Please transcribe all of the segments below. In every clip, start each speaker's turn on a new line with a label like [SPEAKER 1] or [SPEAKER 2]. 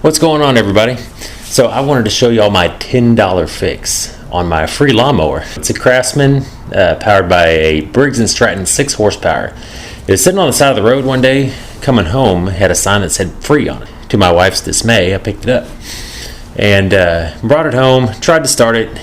[SPEAKER 1] What's going on, everybody? So I wanted to show y'all my $10 fix on my free lawnmower. It's a Craftsman powered by a Briggs and Stratton 6 horsepower. It was sitting on the side of the road one day, coming home, had a sign that said free on it. To my wife's dismay, I picked it up and brought it home, tried to start it.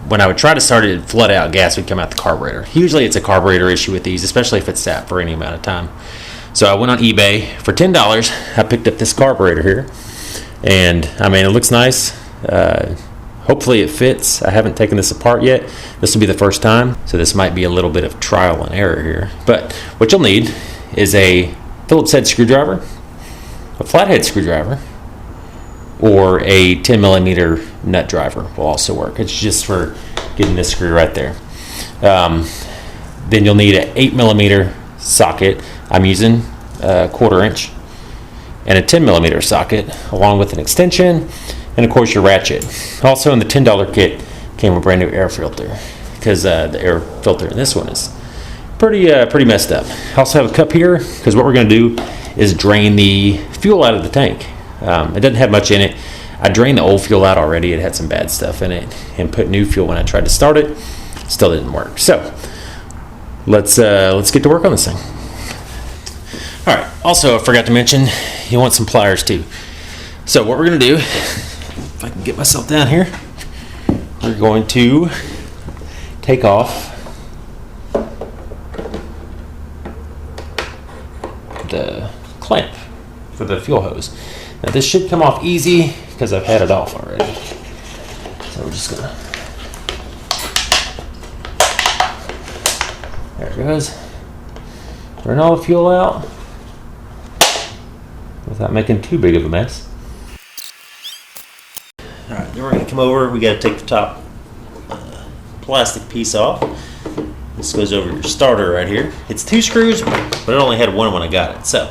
[SPEAKER 1] When I would try to start it, it'd flood out, gas would come out the carburetor. Usually it's a carburetor issue with these, especially if it's sat for any amount of time. So I went on eBay for $10. I picked up this carburetor here, and I mean, it looks nice. Hopefully it fits. I haven't taken this apart yet. This will be the first time, so this might be a little bit of trial and error here. But what you'll need is a Phillips head screwdriver, a flathead screwdriver, or a 10mm nut driver will also work. It's just for getting this screw right there. Then you'll need an 8mm socket. I'm using a 1/4 inch, and a 10mm socket, along with an extension, and of course your ratchet. Also in the $10 kit came a brand new air filter, because the air filter in this one is pretty messed up. I also have a cup here, because what we're going to do is drain the fuel out of the tank. It doesn't have much in it. I drained the old fuel out already. It had some bad stuff in it, and put new fuel when I tried to start it. Still didn't work. So let's get to work on this thing. All right, also I forgot to mention, you want some pliers too. So what we're gonna do, if I can get myself down here, we're going to take off the clamp for the fuel hose. Now this should come off easy because I've had it off already. So we're just gonna, there it goes. Burn all the fuel out without making too big of a mess. All right, then we're gonna come over. We gotta take the top plastic piece off. This goes over your starter right here. It's 2 screws, but it only had 1 when I got it. So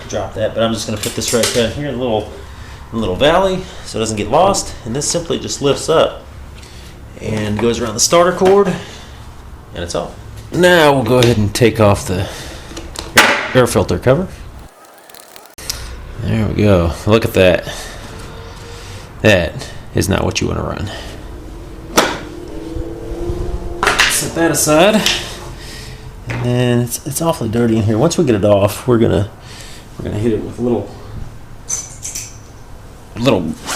[SPEAKER 1] drop that, but I'm just gonna put this right down here in a little valley so it doesn't get lost. And this simply just lifts up and goes around the starter cord, and it's off. Now we'll go ahead and take off the air filter cover. There we go. Look at that. That is not what you want to run. Set that aside. And then it's awfully dirty in here. Once we get it off, we're gonna hit it with a little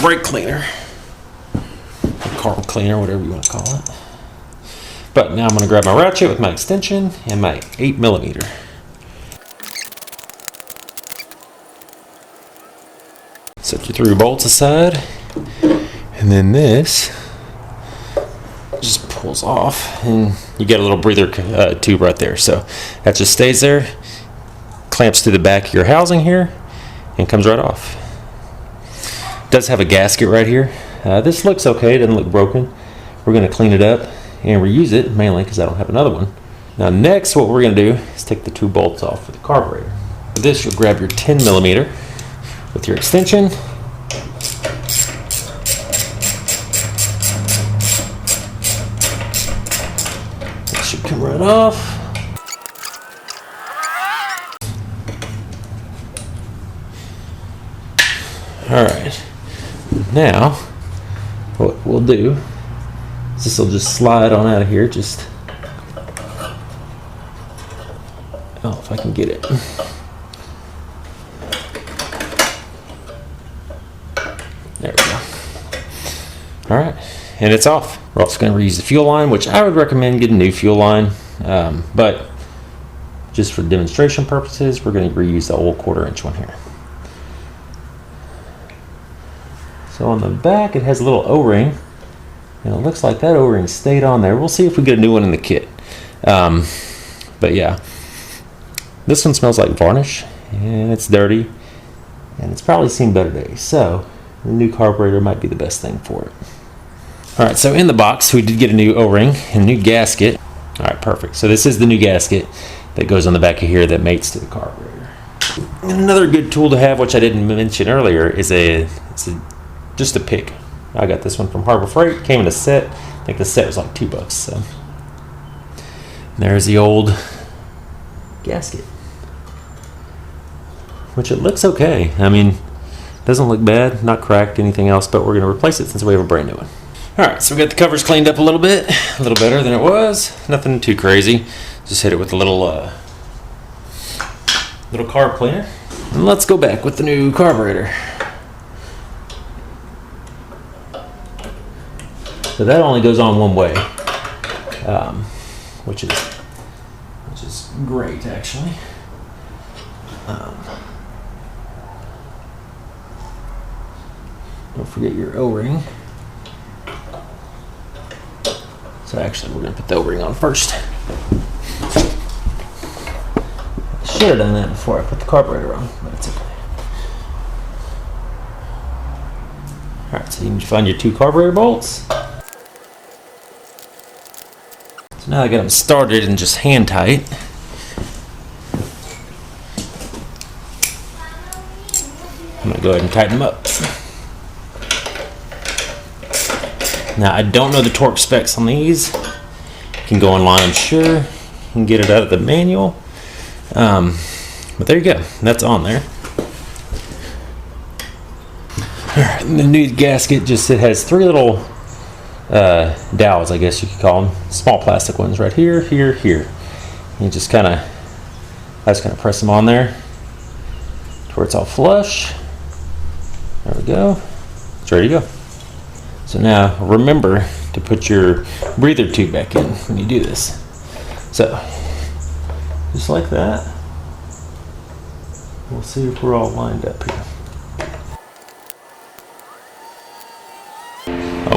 [SPEAKER 1] brake cleaner, or carb cleaner, whatever you want to call it. But now I'm going to grab my ratchet with my extension and my 8mm. Set your 3 bolts aside, and then this just pulls off, and you get a little breather tube right there. So that just stays there, clamps to the back of your housing here, and comes right off. It does have a gasket right here. This looks okay, it doesn't look broken. We're going to clean it up and reuse it, mainly because I don't have another one. Now next, what we're going to do is take the 2 bolts off for the carburetor. For this, you'll grab your 10mm with your extension. It should come right off. All right, now what we'll do, this will just slide on out of here. Just, oh, if I can get it. There we go. All right, and it's off. We're also going to reuse the fuel line, which I would recommend getting a new fuel line. But just for demonstration purposes, we're going to reuse the old 1/4 inch one here. So on the back, it has a little O-ring. And it looks like that O-ring stayed on there. We'll see if we get a new one in the kit. But yeah, this one smells like varnish, and it's dirty, and it's probably seen better days. So the new carburetor might be the best thing for it. All right, so in the box, we did get a new O-ring and a new gasket. All right, perfect. So this is the new gasket that goes on the back of here that mates to the carburetor. And another good tool to have, which I didn't mention earlier, is just a pick. I got this one from Harbor Freight. Came in a set. I think the set was like $2. So there's the old gasket. which it looks okay. I mean, doesn't look bad, not cracked, anything else, but we're going to replace it since we have a brand new one. Alright, so we got the covers cleaned up a little bit, a little better than it was. Nothing too crazy. Just hit it with a little carb cleaner. And let's go back with the new carburetor. So that only goes on one way, which is great actually. Don't forget your O-ring. So actually we're going to put the O-ring on first. I should have done that before I put the carburetor on, but it's okay. Alright, so you need to find your 2 carburetor bolts. So now I got them started and just hand tight. I'm going to go ahead and tighten them up. Now I don't know the torque specs on these. You can go online, I'm sure. You can get it out of the manual. But there you go. That's on there. Alright, the new gasket just, it has 3 little dowels, I guess you could call them. Small plastic ones right here, here, here. You just kind of, I just kind of press them on there to where it's all flush. There we go. It's ready to go. So now remember to put your breather tube back in when you do this. So just like that. We'll see if we're all lined up here.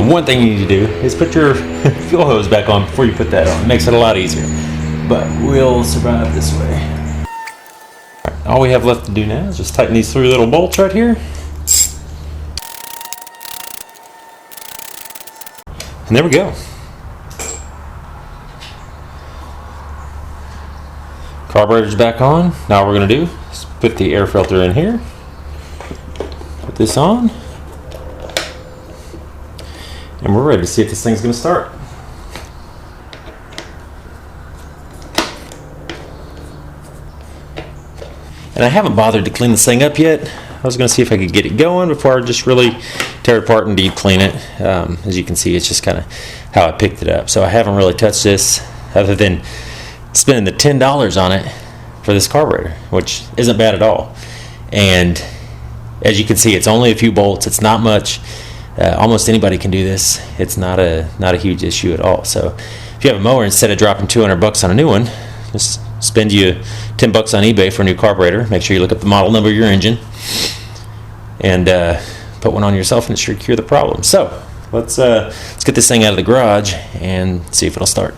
[SPEAKER 1] One thing you need to do is put your fuel hose back on before you put that on. It makes it a lot easier. But we'll survive this way. All we have left to do now is just tighten these 3 little bolts right here. And there we go. Carburetor's back on. Now what we're going to do is put the air filter in here. Put this on. And we're ready to see if this thing's going to start. And I haven't bothered to clean this thing up yet. I was going to see if I could get it going before I just really tear it apart and deep clean it. As you can see, it's just kind of how I picked it up. So I haven't really touched this other than spending the $10 on it for this carburetor, which isn't bad at all. And as you can see, it's only a few bolts. It's not much. Almost anybody can do this. It's not a huge issue at all. So if you have a mower, instead of dropping $200 on a new one, just spend you $10 on eBay for a new carburetor. Make sure you look up the model number of your engine and put one on yourself, and it should cure the problem. So let's get this thing out of the garage and see if it'll start.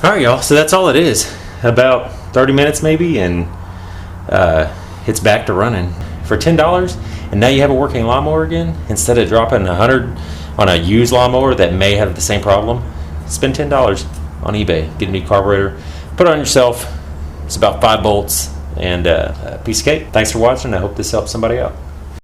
[SPEAKER 1] Alright y'all, so that's all it is. About 30 minutes maybe, and it's back to running for $10. And now you have a working lawnmower again. Instead of dropping $100 on a used lawnmower that may have the same problem, spend $10 on eBay. Get a new carburetor, put it on yourself. It's about 5 bolts and a piece of cake. Thanks for watching. I hope this helps somebody out.